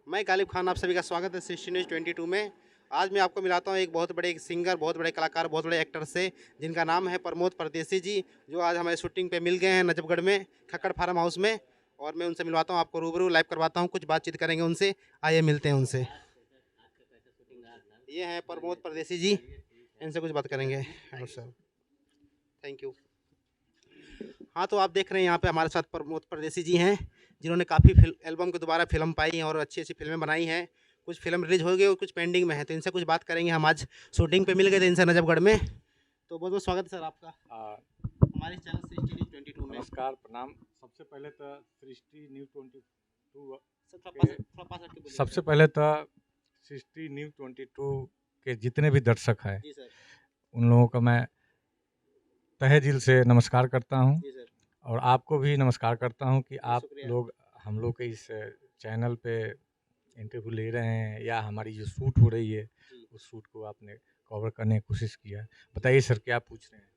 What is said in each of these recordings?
मैं गालिब खान, आप सभी का स्वागत है सृष्टि न्यूज़ 22 में। आज मैं आपको मिलाता हूं एक बहुत बड़े सिंगर, बहुत बड़े कलाकार, बहुत बड़े एक्टर से, जिनका नाम है प्रमोद परदेसी जी, जो आज हमारे शूटिंग पे मिल गए हैं नजफगढ़ में खक्कड़ फार्म हाउस में। और मैं उनसे मिलवाता हूं, आपको रूबरू लाइव करवाता हूं, कुछ बातचीत करेंगे उनसे। आइए मिलते हैं उनसे। ये हैं प्रमोद परदेसी जी, इनसे कुछ बात करेंगे। Hello sir, thank you. हाँ, तो आप देख रहे हैं यहाँ पे हमारे साथ प्रमोद परदेसी जी हैं, जिन्होंने काफ़ी एल्बम को दोबारा फिल्म पाई और अच्छी अच्छी फिल्में बनाई हैं। कुछ फिल्म रिलीज हो गई और कुछ पेंडिंग में है, तो इनसे कुछ बात करेंगे। हम आज शूटिंग पे मिल गए थे इनसे नजफगढ़ में। तो बहुत बहुत स्वागत है सर आपका हमारे चैनल सृष्टि न्यूज़ 22 में। नमस्कार, प्रणाम। सबसे पहले तो सृष्टि न्यूज़ 22 सबसे पहले तो सृष्टि न्यूज़ 22 के जितने भी दर्शक हैं जी सर। उन लोगों का मैं तहे दिल से नमस्कार करता हूं जी सर। और आपको भी नमस्कार करता हूं कि आप शुक्रिया। लोग हम लोग के इस चैनल पे इंटरव्यू ले रहे हैं या हमारी जो शूट हो रही है जी। उस शूट को आपने कवर करने की कोशिश किया। बताइए सर, क्या पूछ रहे हैं?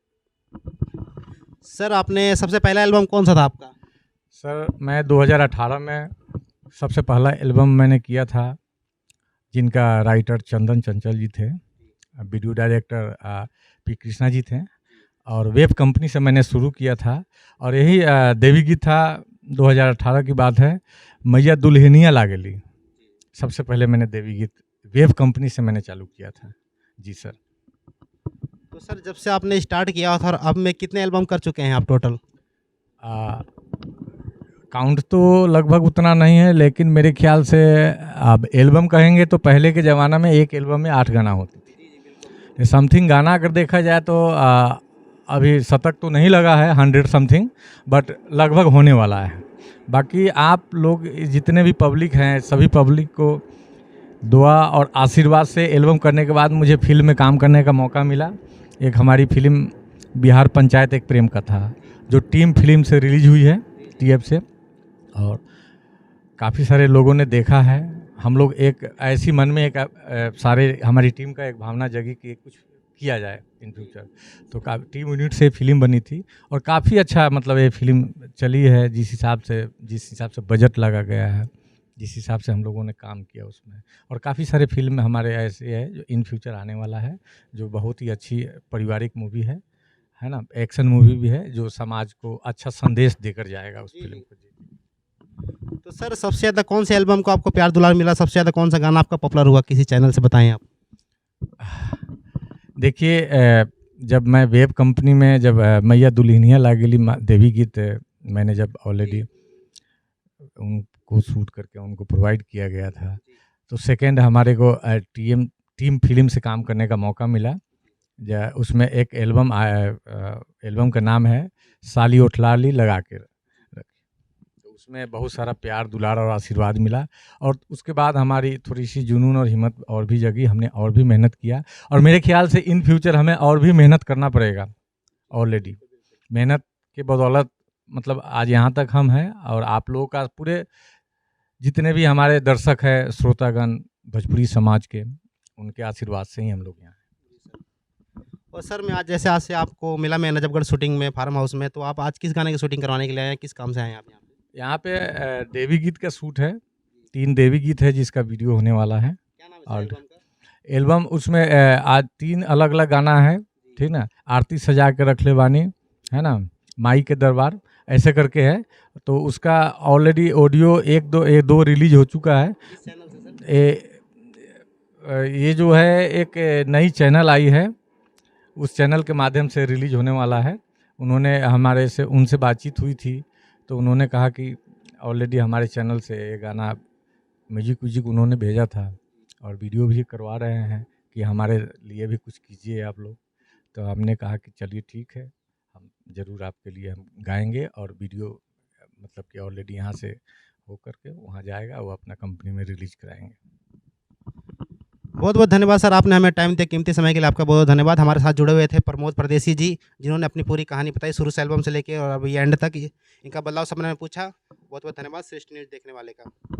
सर, आपने सबसे पहला एल्बम कौन सा था आपका? सर, मैं 2018 में सबसे पहला एल्बम मैंने किया था, जिनका राइटर चंदन चंचल जी थे, video director P Krishna ji थे, और वेब कंपनी से मैंने शुरू किया था। और यही देवी गीत था, 2018 की बात है, मैया दुल्हनिया लागेली। सबसे पहले मैंने देवी गीत वेब कंपनी से मैंने चालू किया था। जी सर। तो सर, जब से आपने स्टार्ट किया था और अब में कितने एल्बम कर चुके हैं आप टोटल? काउंट तो लगभग उतना नहीं है, लेकिन मेरे ख्याल से अब एल्बम कहेंगे तो पहले के ज़माना में एक एल्बम में 8 गाना होती थी। समथिंग गाना अगर देखा जाए तो अभी शतक तो नहीं लगा है, 100 समथिंग, बट लगभग होने वाला है। बाकी आप लोग जितने भी पब्लिक हैं, सभी पब्लिक को दुआ और आशीर्वाद से एल्बम करने के बाद मुझे फिल्म में काम करने का मौका मिला। एक हमारी फिल्म बिहार पंचायत एक प्रेम कथा, जो टीम फिल्म से रिलीज हुई है, TF से, और काफ़ी सारे लोगों ने देखा है। हम लोग एक ऐसी मन में एक सारे हमारी टीम का एक भावना जगी कि कुछ किया जाए इन फ्यूचर, तो टीम यूनिट से फिल्म बनी थी और काफ़ी अच्छा मतलब ये फिल्म चली है। जिस हिसाब से बजट लगा गया है, जिस हिसाब से हम लोगों ने काम किया उसमें, और काफ़ी सारे फिल्म हमारे ऐसे है जो इन फ्यूचर आने वाला है, जो बहुत ही अच्छी पारिवारिक मूवी है ना, एक्शन मूवी भी है, जो समाज को अच्छा संदेश देकर जाएगा उस फिल्म को। तो सर, सबसे ज़्यादा कौन से एल्बम को आपको प्यार दुलार मिला? सबसे ज़्यादा कौन सा गाना आपका पॉपुलर हुआ किसी चैनल से, बताएं आप। देखिए, जब मैं वेब कंपनी में जब मैया दुल्हनिया लागेली देवी गीत मैंने जब ऑलरेडी उनको शूट करके उनको प्रोवाइड किया गया था, तो सेकंड हमारे को टीम फिल्म से काम करने का मौका मिला। उसमें एक एल्बम आया, एल्बम का नाम है साली ओठलाली लगा के, तो उसमें बहुत सारा प्यार दुलार और आशीर्वाद मिला। और उसके बाद हमारी थोड़ी सी जुनून और हिम्मत और भी जगी, हमने और भी मेहनत किया, और मेरे ख्याल से इन फ्यूचर हमें और भी मेहनत करना पड़ेगा। ऑलरेडी मेहनत के बदौलत मतलब आज यहाँ तक हम हैं, और आप लोगों का पूरे जितने भी हमारे दर्शक हैं, श्रोतागण भोजपुरी समाज के, उनके आशीर्वाद से ही हम लोग यहाँ हैं। और सर, मैं आज आज से आपको मिला मैं नजफगढ़ शूटिंग में फार्म हाउस में, तो आप आज किस गाने की शूटिंग करवाने के लिए आए हैं? किस काम से आए हैं आप यहाँ पे देवी गीत का शूट है, 3 देवी गीत है जिसका वीडियो होने वाला है। क्या नाम है और एल्बम का? एल्बम उसमें आज 3 अलग अलग गाना है, ठीक ना। आरती सजा के रख ले बानी, है ना, माई के दरबार, ऐसे करके है। तो उसका ऑलरेडी ऑडियो एक दो रिलीज हो चुका है। किस चैनल से सर? ये जो है एक नई चैनल आई है, उस चैनल के माध्यम से रिलीज होने वाला है। उन्होंने हमारे से उनसे बातचीत हुई थी, तो उन्होंने कहा कि ऑलरेडी हमारे चैनल से ये गाना म्यूजिक उन्होंने भेजा था, और वीडियो भी करवा रहे हैं कि हमारे लिए भी कुछ कीजिए आप लोग। तो हमने कहा कि चलिए ठीक है, हम ज़रूर आपके लिए हम गाएंगे, और वीडियो मतलब कि ऑलरेडी यहाँ से हो करके वहाँ जाएगा, वो अपना कंपनी में रिलीज कराएंगे। बहुत बहुत धन्यवाद सर, आपने हमें टाइम दिया, कीमती समय के लिए आपका बहुत बहुत धन्यवाद। हमारे साथ जुड़े हुए थे प्रमोद परदेसी जी, जिन्होंने अपनी पूरी कहानी बताई शुरू से एल्बम से लेके और अभी एंड तक, इनका बदलाव सबने पूछा। बहुत बहुत धन्यवाद सृष्टि न्यूज़ देखने वाले का।